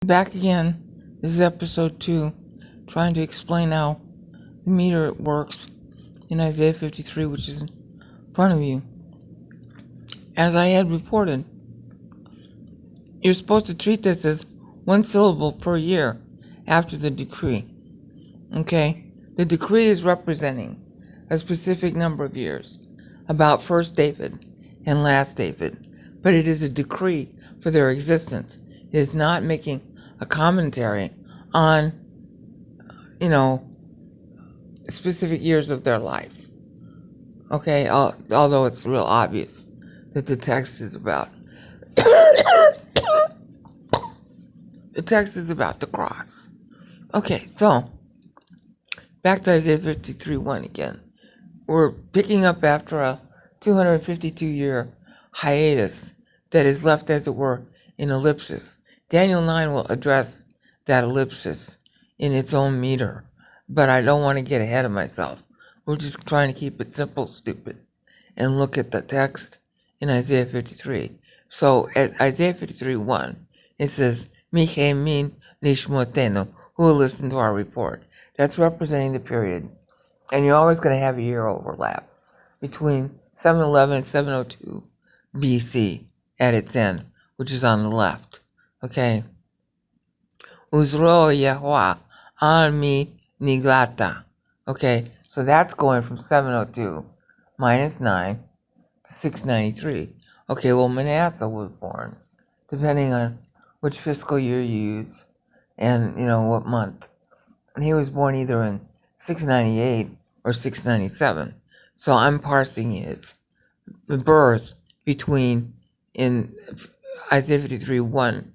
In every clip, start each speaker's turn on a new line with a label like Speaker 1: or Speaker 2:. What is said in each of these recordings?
Speaker 1: Back again. This is episode 2, trying to explain how the meter works in Isaiah 53, which is in front of you. As I had reported, you're supposed to treat this as one syllable per year after the decree. Okay? The decree is representing a specific number of years about first David and last David, but it is a decree for their existence. It is not making a commentary on, specific years of their life. Okay, although it's real obvious that the text is about the cross. Okay, so back to Isaiah 53:1 again. We're picking up after a 252-year hiatus that is left, as it were, in ellipsis. Daniel 9 will address that ellipsis in its own meter, but I don't want to get ahead of myself. We're just trying to keep it simple, stupid, and look at the text in Isaiah 53. So at Isaiah 53:1, it says, Miche min lishmotenu, who will listen to our report. That's representing the period. And you're always going to have a year overlap between 711 and 702 BC at its end, which is on the left. Okay. Uzro Yahweh an mi niglata. Okay, so that's going from 702 minus 9 to 693. Okay, well, Manasseh was born, depending on which fiscal year you use and, what month. And he was born either in 698 or 697. So I'm parsing the birth between, in Isaiah 53:1,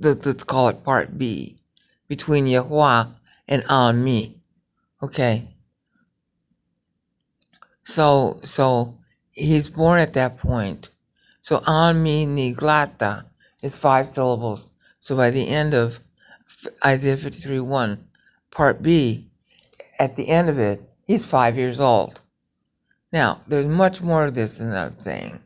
Speaker 1: let's call it part B, between Yahweh and on me. Okay. So he's born at that point. So on me niglata is 5 syllables. So by the end of Isaiah 53:1, part B, at the end of it, he's 5 years old. Now, there's much more to this than I'm saying.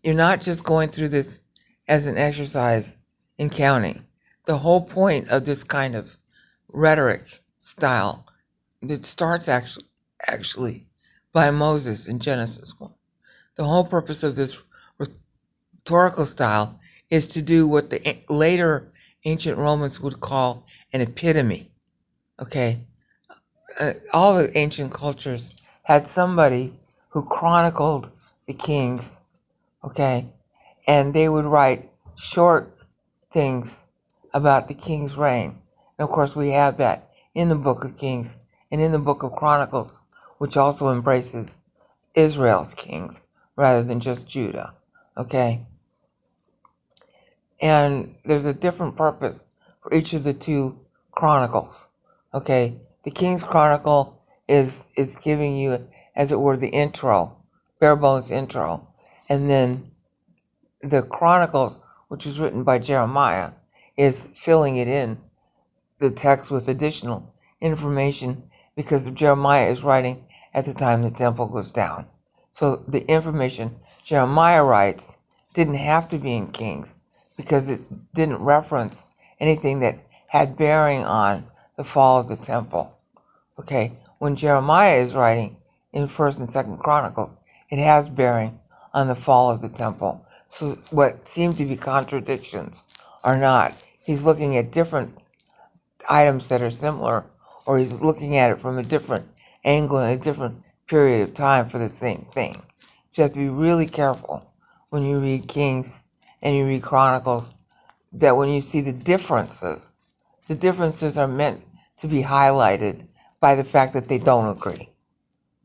Speaker 1: You're not just going through this as an exercise in counting. The whole point of this kind of rhetoric style that starts actually by Moses in Genesis 1. The whole purpose of this rhetorical style is to do what the later ancient Romans would call an epitome. Okay? All the ancient cultures had somebody who chronicled the kings, okay? And they would write short things about the king's reign. And of course, we have that in the book of Kings and in the book of Chronicles, which also embraces Israel's kings rather than just Judah, okay? And there's a different purpose for each of the two chronicles, okay? The King's Chronicle is giving you, as it were, the intro, bare bones intro. And then the Chronicles, which was written by Jeremiah, is filling it in, the text, with additional information, because Jeremiah is writing at the time the temple goes down. So the information Jeremiah writes didn't have to be in Kings, because it didn't reference anything that had bearing on the fall of the temple. Okay, when Jeremiah is writing in 1st and 2nd Chronicles, it has bearing on the fall of the temple. So what seem to be contradictions are not. He's looking at different items that are similar, or he's looking at it from a different angle in a different period of time for the same thing. So you have to be really careful when you read Kings and you read Chronicles, that when you see the differences are meant to be highlighted by the fact that they don't agree.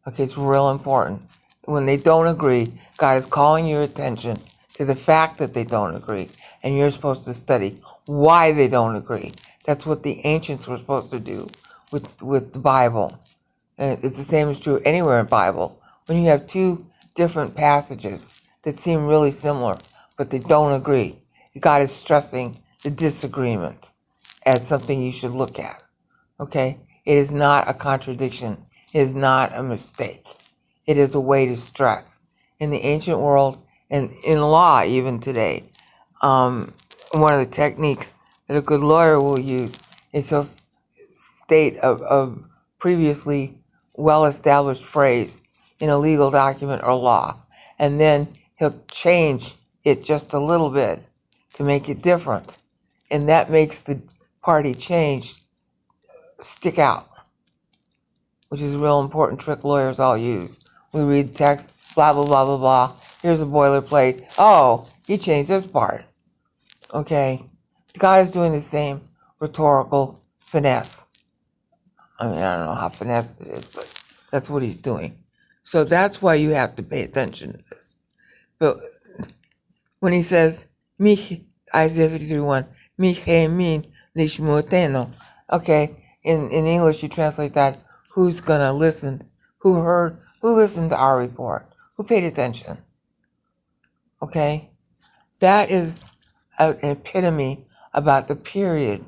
Speaker 1: Okay, it's real important. When they don't agree, God is calling your attention to the fact that they don't agree, and you're supposed to study why they don't agree. That's what the ancients were supposed to do with the Bible. And it's the same is true anywhere in the Bible. When you have two different passages that seem really similar, but they don't agree, God is stressing the disagreement as something you should look at. Okay? It is not a contradiction. It is not a mistake. It is a way to stress. In the ancient world, and in law even today, one of the techniques that a good lawyer will use is he'll state a previously well-established phrase in a legal document or law, and then he'll change it just a little bit to make it different, and that makes the party change stick out, which is a real important trick lawyers all use. We read text, blah, blah, blah, blah, blah. Here's a boilerplate. Oh, you changed this part. Okay? God is doing the same rhetorical finesse. I mean, I don't know how finesse it is, but that's what he's doing. So that's why you have to pay attention to this. But when he says, Isaiah 53:1, Michemin lishmoteno, okay, in English you translate that, who's gonna listen? Who listened to our report? Who paid attention? Okay? That is an epitome about the period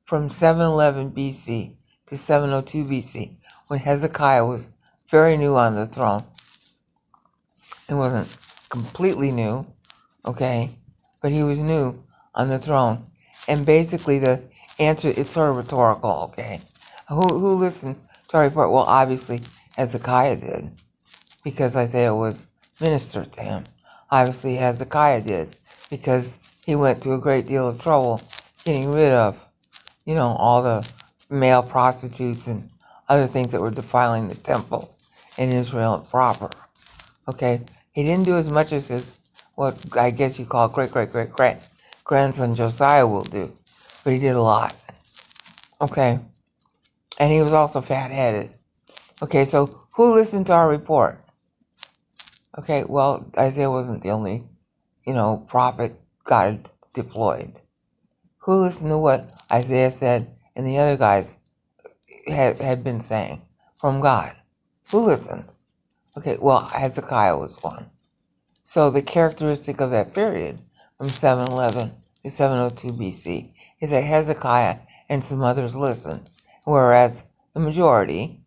Speaker 1: from 711 BC to 702 BC, when Hezekiah was very new on the throne. It wasn't completely new, okay, but he was new on the throne. And basically the answer, it's sort of rhetorical, okay. Who listened to our report? Well, obviously Hezekiah did, because Isaiah was ministered to him. Obviously Hezekiah did, because he went to a great deal of trouble getting rid of, all the male prostitutes and other things that were defiling the temple in Israel proper. Okay, he didn't do as much as his, what I guess you call grandson Josiah will do, but he did a lot. Okay, and he was also fat-headed. Okay, so who listened to our report? Okay, well, Isaiah wasn't the only, prophet God deployed. Who listened to what Isaiah said and the other guys had been saying from God? Who listened? Okay, well, Hezekiah was one. So the characteristic of that period, from 711 to 702 BC, is that Hezekiah and some others listened, whereas the majority,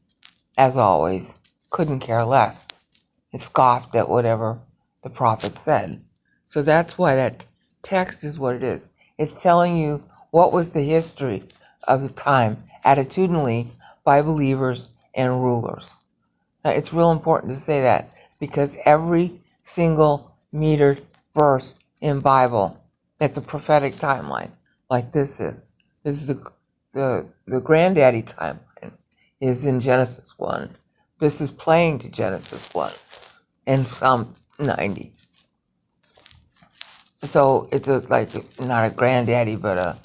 Speaker 1: as always, couldn't care less. It scoffed at whatever the prophet said. So that's why that text is what it is. It's telling you what was the history of the time, attitudinally, by believers and rulers. Now, it's real important to say that, because every single metered verse in Bible, it's a prophetic timeline, like this is. This is the granddaddy timeline, is in Genesis 1. This is playing to Genesis 1 and Psalm 90. So it's not a granddaddy, but a,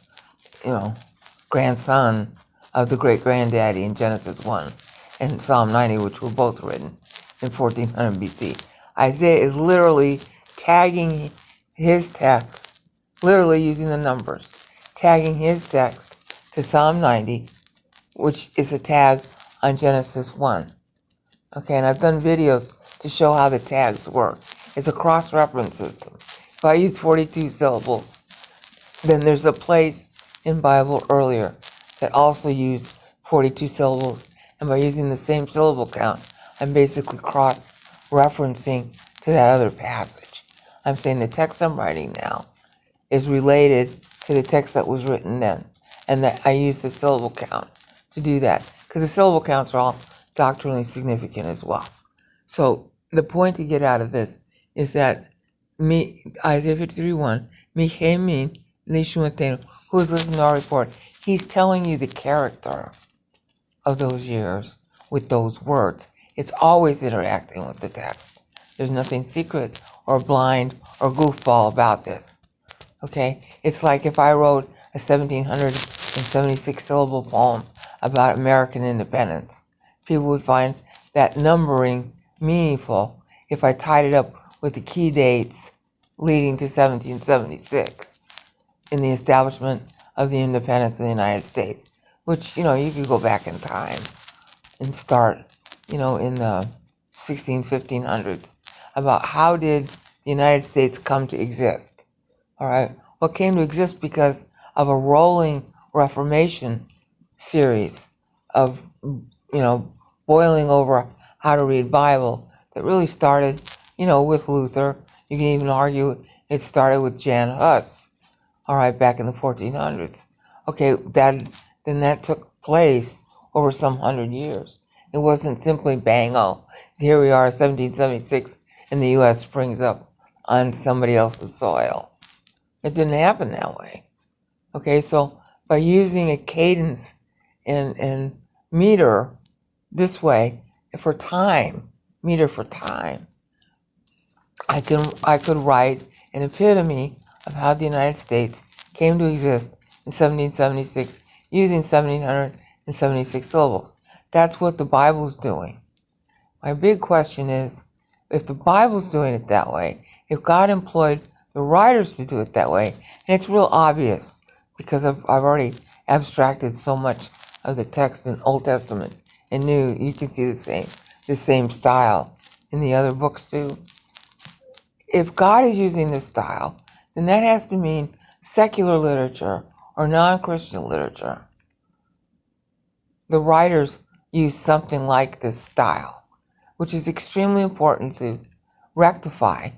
Speaker 1: grandson of the great granddaddy in Genesis 1 and Psalm 90, which were both written in 1400 BC. Isaiah is literally tagging his text, literally using the numbers, tagging his text to Psalm 90, which is a tag on Genesis 1. Okay, and I've done videos to show how the tags work. It's a cross-reference system. If I use 42 syllables, then there's a place in Bible earlier that also used 42 syllables, and by using the same syllable count, I'm basically cross-referencing to that other passage. I'm saying the text I'm writing now is related to the text that was written then, and that I use the syllable count to do that, because the syllable counts are all doctrinally significant as well. So the point to get out of this is that Isaiah 53:1, Michemin Lishuatenu, who is listening to our report, he's telling you the character of those years with those words. It's always interacting with the text. There's nothing secret or blind or goofball about this. Okay? It's like if I wrote a 1776 syllable poem about American independence. People would find that numbering meaningful if I tied it up with the key dates leading to 1776 in the establishment of the independence of the United States, which, you could go back in time and start, in the 1500s, about how did the United States come to exist, all right? Well, it came to exist because of a rolling Reformation series of, boiling over how to read Bible that really started, with Luther. You can even argue it started with Jan Hus, all right, back in the 1400s. Okay, that took place over some 100 years. It wasn't simply bang, oh, here we are, 1776, and the U.S. springs up on somebody else's soil. It didn't happen that way. Okay, so by using a cadence and meter this way for time, meter for time, I could write an epitome of how the United States came to exist in 1776 using 1776 syllables. That's what the Bible's doing. My big question is, if the Bible's doing it that way, if God employed the writers to do it that way, and it's real obvious because I've already abstracted so much of the text in Old Testament and New, you can see the same style in the other books too. If God is using this style, then that has to mean secular literature or non-Christian literature. The writers use something like this style, which is extremely important to rectify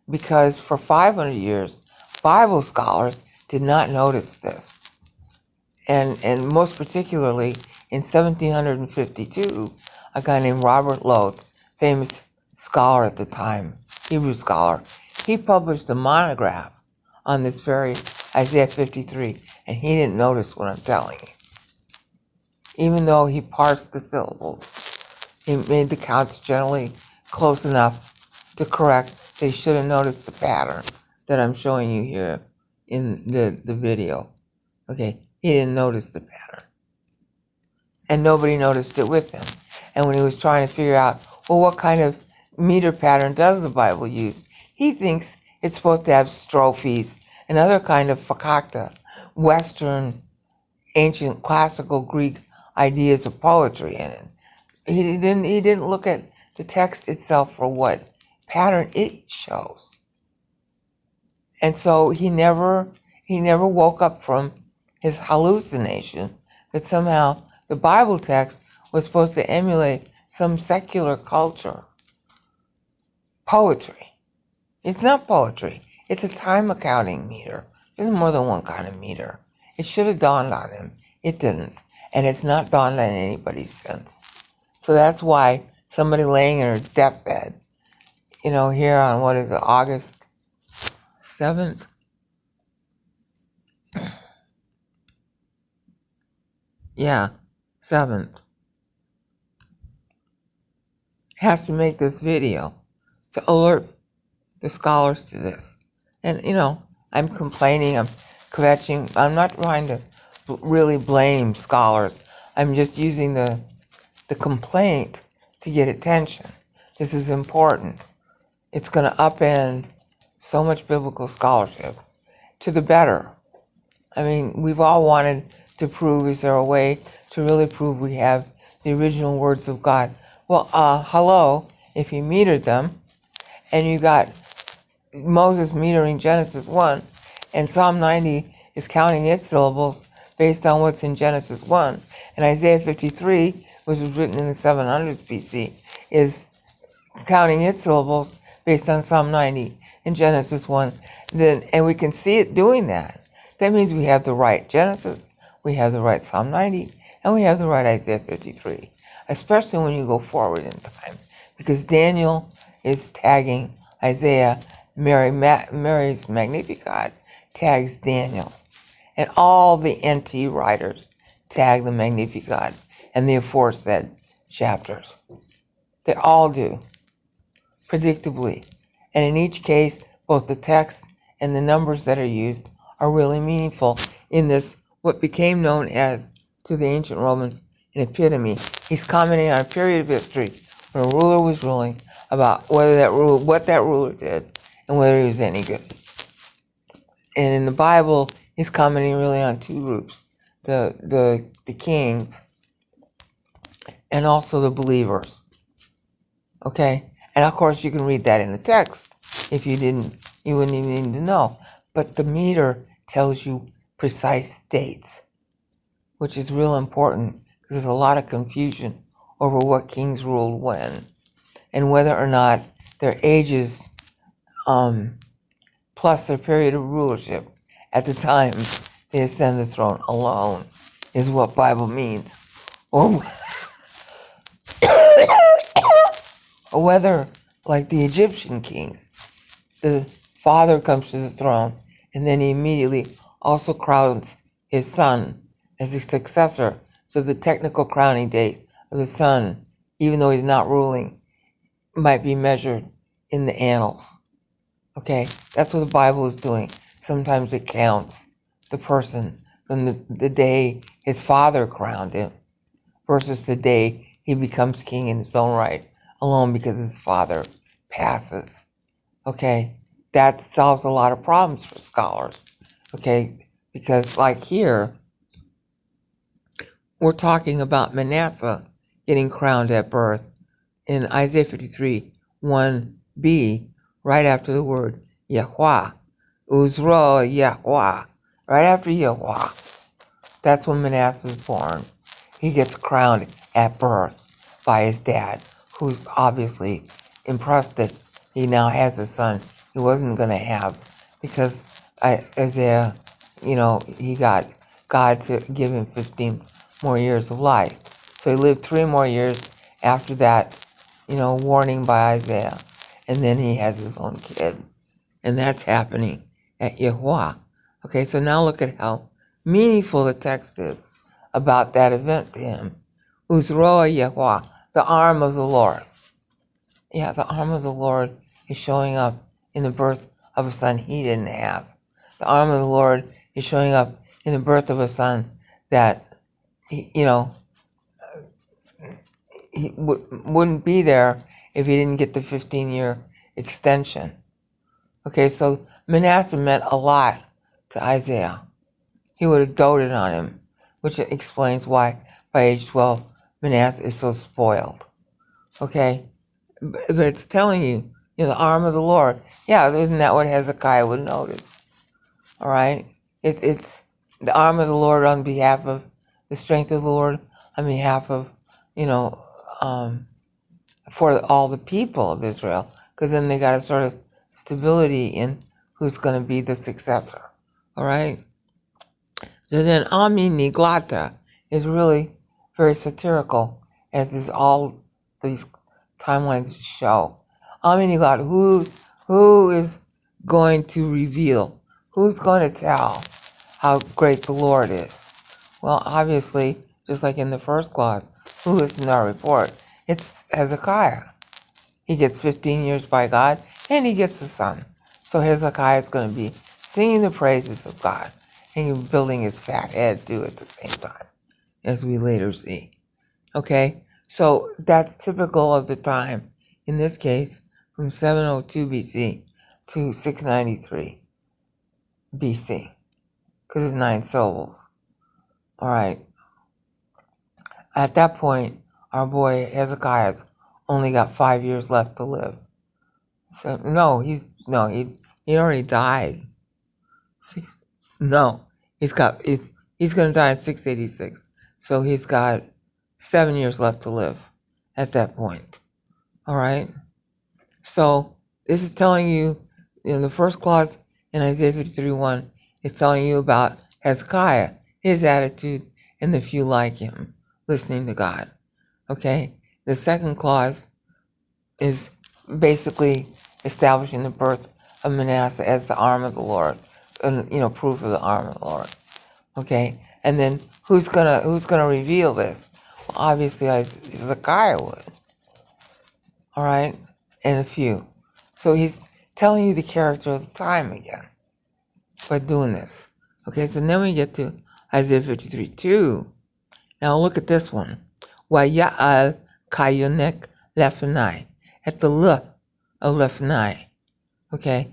Speaker 1: because for 500 years, Bible scholars did not notice this. And most particularly in 1752, a guy named Robert Lowth, famous scholar at the time, Hebrew scholar, he published a monograph on this very Isaiah 53, and he didn't notice what I'm telling you. Even though he parsed the syllables, he made the counts generally close enough to correct. They should have noticed the pattern that I'm showing you here in the video. Okay, he didn't notice the pattern. And nobody noticed it with him. And when he was trying to figure out, well, what kind of meter pattern does the Bible use? He thinks it's supposed to have strophes and other kind of fakakta, Western, ancient, classical Greek ideas of poetry in it. He didn't look at the text itself for what pattern it shows. And so he never woke up from his hallucination that somehow the Bible text was supposed to emulate some secular culture. Poetry. It's not poetry. It's a time accounting meter. There's more than one kind of meter. It should have dawned on him. It didn't. And it's not dawned on anybody since. So that's why somebody laying in her deathbed, here on, what is it, August 7th? Yeah, 7th. Has to make this video to alert the scholars to this. And, I'm complaining, I'm kvetching. I'm not trying to really blame scholars. I'm just using the complaint to get attention. This is important. It's going to upend so much biblical scholarship to the better. I mean, we've all wanted to prove, is there a way to really prove we have the original words of God? Well, hello, if you metered them, and you got Moses metering Genesis 1, and Psalm 90 is counting its syllables based on what's in Genesis 1, and Isaiah 53, which was written in the 700s BC, is counting its syllables based on Psalm 90 in Genesis 1, and we can see it doing that. That means we have the right Genesis, we have the right Psalm 90, and we have the right Isaiah 53, especially when you go forward in time, because Daniel is tagging Isaiah, Mary's Magnificat tags Daniel, and all the NT writers tag the Magnificat and the aforesaid chapters. They all do, predictably. And in each case, both the text and the numbers that are used are really meaningful in this, what became known as, to the ancient Romans, an epitome. He's commenting on a period of history when a ruler was ruling about what that ruler did and whether he was any good. And in the Bible, he's commenting really on two groups, the kings and also the believers. Okay? And of course you can read that in the text. If you didn't, you wouldn't even need to know. But the meter tells you precise dates, which is real important because there's a lot of confusion over what kings ruled when and whether or not their ages plus their period of rulership at the time they ascend the throne alone, is what Bible means. Or whether, like the Egyptian kings, the father comes to the throne and then he immediately also crowns his son as his successor. So the technical crowning date of the son, even though he's not ruling, might be measured in the annals. Okay, that's what the Bible is doing. Sometimes it counts the person from the day his father crowned him versus the day he becomes king in his own right, alone because his father passes. Okay, that solves a lot of problems for scholars. Okay, because like here, we're talking about Manasseh getting crowned at birth in Isaiah 53, 1b, right after the word Yahweh. Uzro Yahweh. Right after Yahweh. That's when Manasseh is born. He gets crowned at birth by his dad, who's obviously impressed that he now has a son he wasn't going to have because Isaiah, he got God to give him 15 more years of life. So he lived 3 more years after that, warning by Isaiah. And then he has his own kid. And that's happening at Yahweh. Okay, so now look at how meaningful the text is about that event to him. Uzroa Yahweh, the arm of the Lord. Yeah, the arm of the Lord is showing up in the birth of a son he didn't have. The arm of the Lord is showing up in the birth of a son that, he wouldn't be there if he didn't get the 15-year extension. Okay, so Manasseh meant a lot to Isaiah. He would have doted on him, which explains why by age 12 Manasseh is so spoiled. Okay, but it's telling you, the arm of the Lord. Yeah, isn't that what Hezekiah would notice? All right, it's the arm of the Lord on behalf of the strength of the Lord, on behalf of, for all the people of Israel, because then they got a sort of stability in who's going to be the successor. All right. So then Ami Niglata is really very satirical, as is all these timelines show. Ami Niglata, who is going to reveal, who's going to tell how great the Lord is? Well, obviously, just like in the first clause, who listened to our report? It's Hezekiah. He gets 15 years by God, and he gets a son. So Hezekiah is going to be singing the praises of God and building his fat head too at the same time, as we later see. Okay, so that's typical of the time. In this case, from 702 BC to 693 BC, because it's 9 syllables. All right. At that point, our boy Hezekiah's only got 5 years left to live. So he already died. He's going to die in 686. So he's got 7 years left to live at that point. All right. So this is telling you, the first clause in Isaiah 53:1 is telling you about Hezekiah, his attitude, and the few like him listening to God. Okay. The second clause is basically establishing the birth of Manasseh as the arm of the Lord, and proof of the arm of the Lord. Okay, and then who's gonna reveal this? Well, obviously, Hezekiah would. All right, and a few. So he's telling you the character of the time again by doing this. Okay, so then we get to Isaiah 53:2. Now look at this one. Waya'al kayonek lefnai. At the L of lefnai. Okay,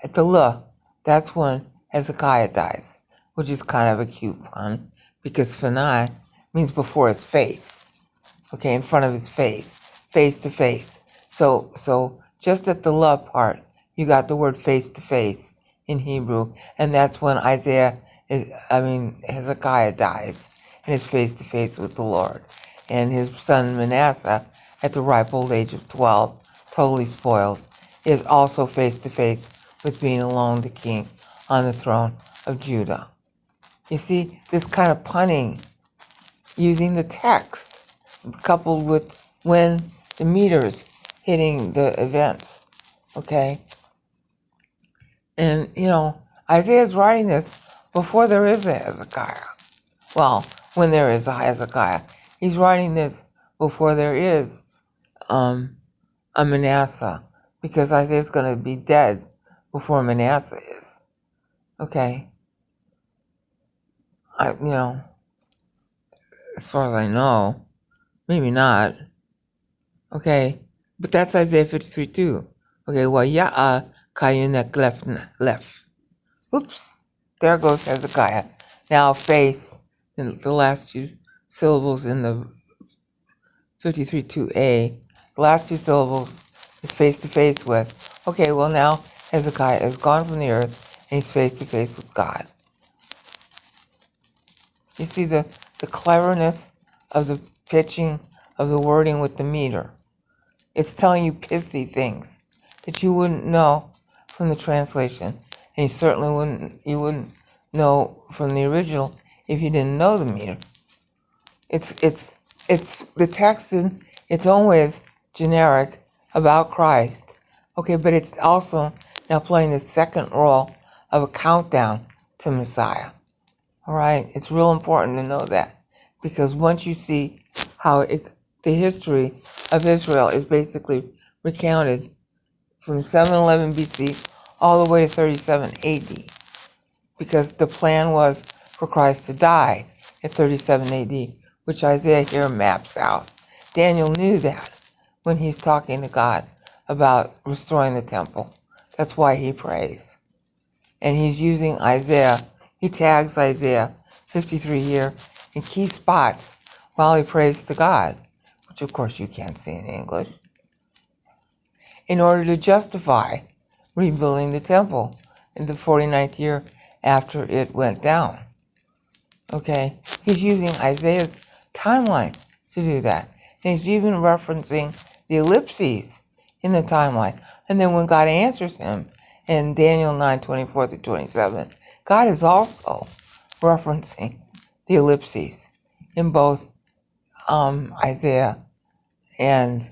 Speaker 1: at the L, that's when Hezekiah dies, which is kind of a cute pun, because Fanai means before his face. Okay, in front of his face to face. So just at the L part, you got the word face to face in Hebrew, and that's when Hezekiah dies and is face to face with the Lord. And his son Manasseh, at the ripe old age of 12, totally spoiled, is also face to face with being alone the king on the throne of Judah. You see, this kind of punning using the text coupled with when the meter's hitting the events, okay? And, Isaiah's writing this before there is a Hezekiah. Well, when there is a Hezekiah. He's writing this before there is a Manasseh, because Isaiah's going to be dead before Manasseh is. Okay? As far as I know, maybe not. Okay? But that's Isaiah 53 too. Okay, well, Kayunek left. Oops, there goes Hezekiah. Now face, in the last two syllables in the 53:2a, the last two syllables is face to face with. Okay, well now Hezekiah is gone from the earth and he's face to face with God. You see the cleverness of the pitching of the wording with the meter. It's telling you pithy things that you wouldn't know from the translation, and you certainly wouldn't know from the original if you didn't know the meter. It's the text in its own way is generic about Christ. Okay, but it's also now playing the second role of a countdown to Messiah. All right, it's real important to know that, because once you see how the history of Israel is basically recounted from 711 BC all the way to 37 AD, because the plan was for Christ to die at 37 AD, which Isaiah here maps out. Daniel knew that when he's talking to God about restoring the temple. That's why he prays. And he's using Isaiah, he tags Isaiah 53 here in key spots while he prays to God, which of course you can't see in English, in order to justify rebuilding the temple in the 49th year after it went down. Okay, he's using Isaiah's timeline to do that. And he's even referencing the ellipses in the timeline. And then when God answers him in Daniel 9:24-27, God is also referencing the ellipses in both Isaiah and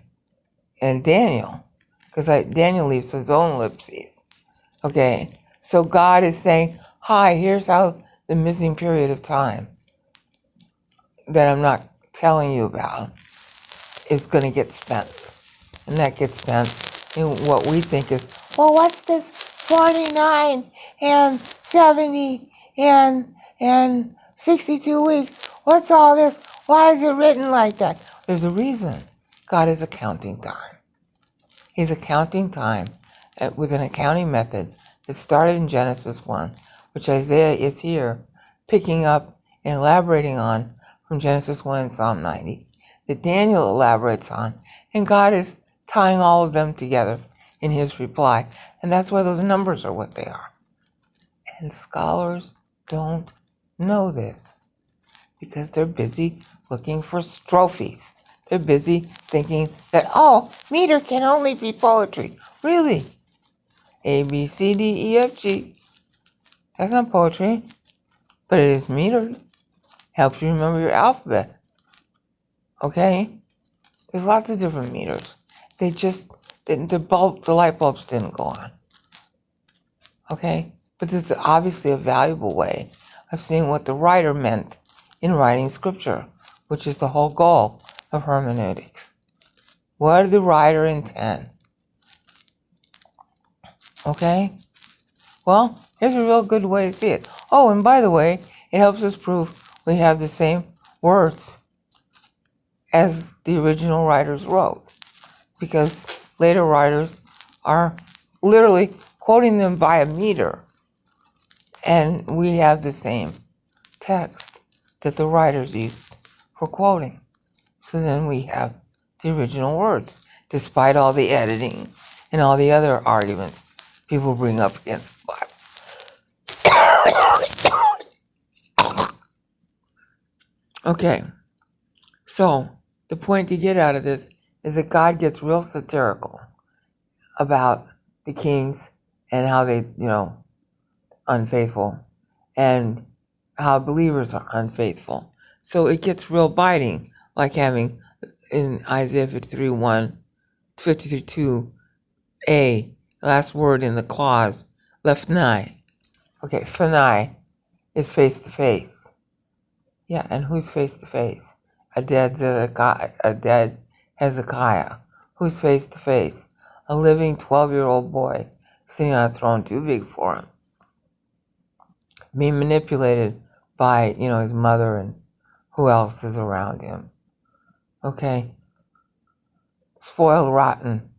Speaker 1: Daniel, because Daniel leaves his own ellipses. Okay, so God is saying, hi, here's how the missing period of time that I'm not telling you about is going to get spent. And that gets spent in what we think is, well, what's this 49 and 70 and 62 weeks? What's all this? Why is it written like that? There's a reason. God is accounting time. He's accounting time with an accounting method that started in Genesis 1, which Isaiah is here picking up and elaborating on from Genesis 1 and Psalm 90, that Daniel elaborates on, and God is tying all of them together in his reply. And that's why those numbers are what they are. And scholars don't know this because they're busy looking for strophes. They're busy thinking that, meter can only be poetry. Really? A, B, C, D, E, F, G. That's not poetry, but it is meter. Helps you remember your alphabet. Okay? There's lots of different meters. The light bulbs didn't go on. Okay? But this is obviously a valuable way of seeing what the writer meant in writing scripture, which is the whole goal of hermeneutics. What did the writer intend? Okay? Well, here's a real good way to see it. Oh, and by the way, it helps us prove we have the same words as the original writers wrote, because later writers are literally quoting them by a meter, and we have the same text that the writers used for quoting. So then we have the original words, despite all the editing and all the other arguments people bring up against the Bible. Okay, so the point to get out of this is that God gets real satirical about the kings and how they, unfaithful. and how believers are unfaithful. So it gets real biting, like having in Isaiah 53:1, 53:2a, last word in the clause, lephni. Okay, phanai is face to face. Yeah, and who's face to face? A dead Hezekiah. Who's face to face? A living 12-year-old boy sitting on a throne too big for him, being manipulated by, his mother and who else is around him. Okay? Spoiled rotten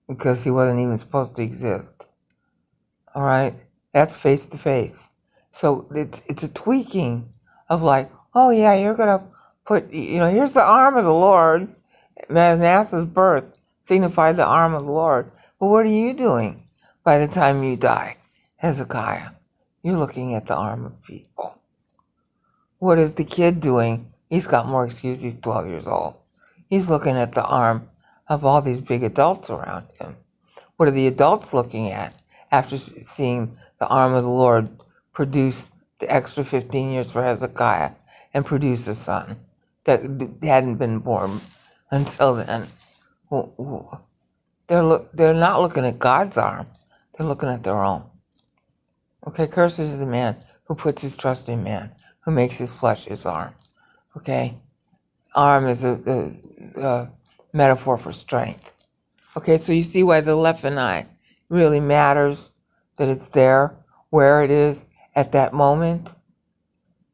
Speaker 1: because he wasn't even supposed to exist. All right? That's face to face. So it's a tweaking of like, oh yeah, you're going to put, here's the arm of the Lord. Manasseh's birth signified the arm of the Lord. But what are you doing by the time you die, Hezekiah? You're looking at the arm of people. What is the kid doing? He's got more excuse. He's 12 years old. He's looking at the arm of all these big adults around him. What are the adults looking at after seeing the arm of the Lord produce the extra 15 years for Hezekiah and produce a son that hadn't been born until then? They're not looking at God's arm. They're looking at their own. Okay, cursed is the man who puts his trust in man, who makes his flesh his arm. Okay, arm is a metaphor for strength. Okay, so you see why the left eye really matters, that it's there, where it is at that moment,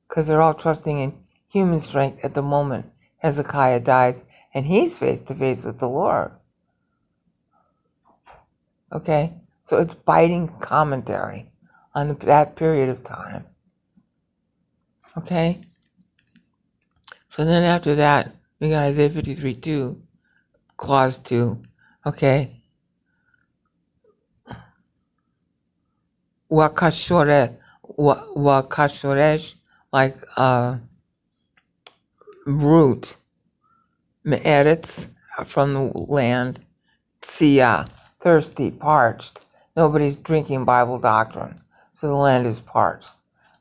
Speaker 1: because they're all trusting in human strength at the moment Hezekiah dies, and he's face to face with the Lord. Okay, so it's biting commentary on that period of time. Okay, so then after that, we got Isaiah 53:2, clause 2. Okay, wakashoresh, like root, me'eretz, from the land, tzia, thirsty, parched. Nobody's drinking Bible doctrine, so the land is parched.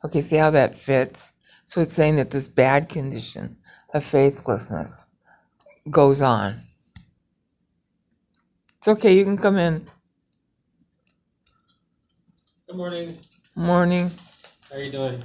Speaker 1: Okay, see how that fits? So it's saying that this bad condition of faithlessness goes on. It's okay, you can come in.
Speaker 2: Good morning.
Speaker 1: Morning.
Speaker 2: How are you doing?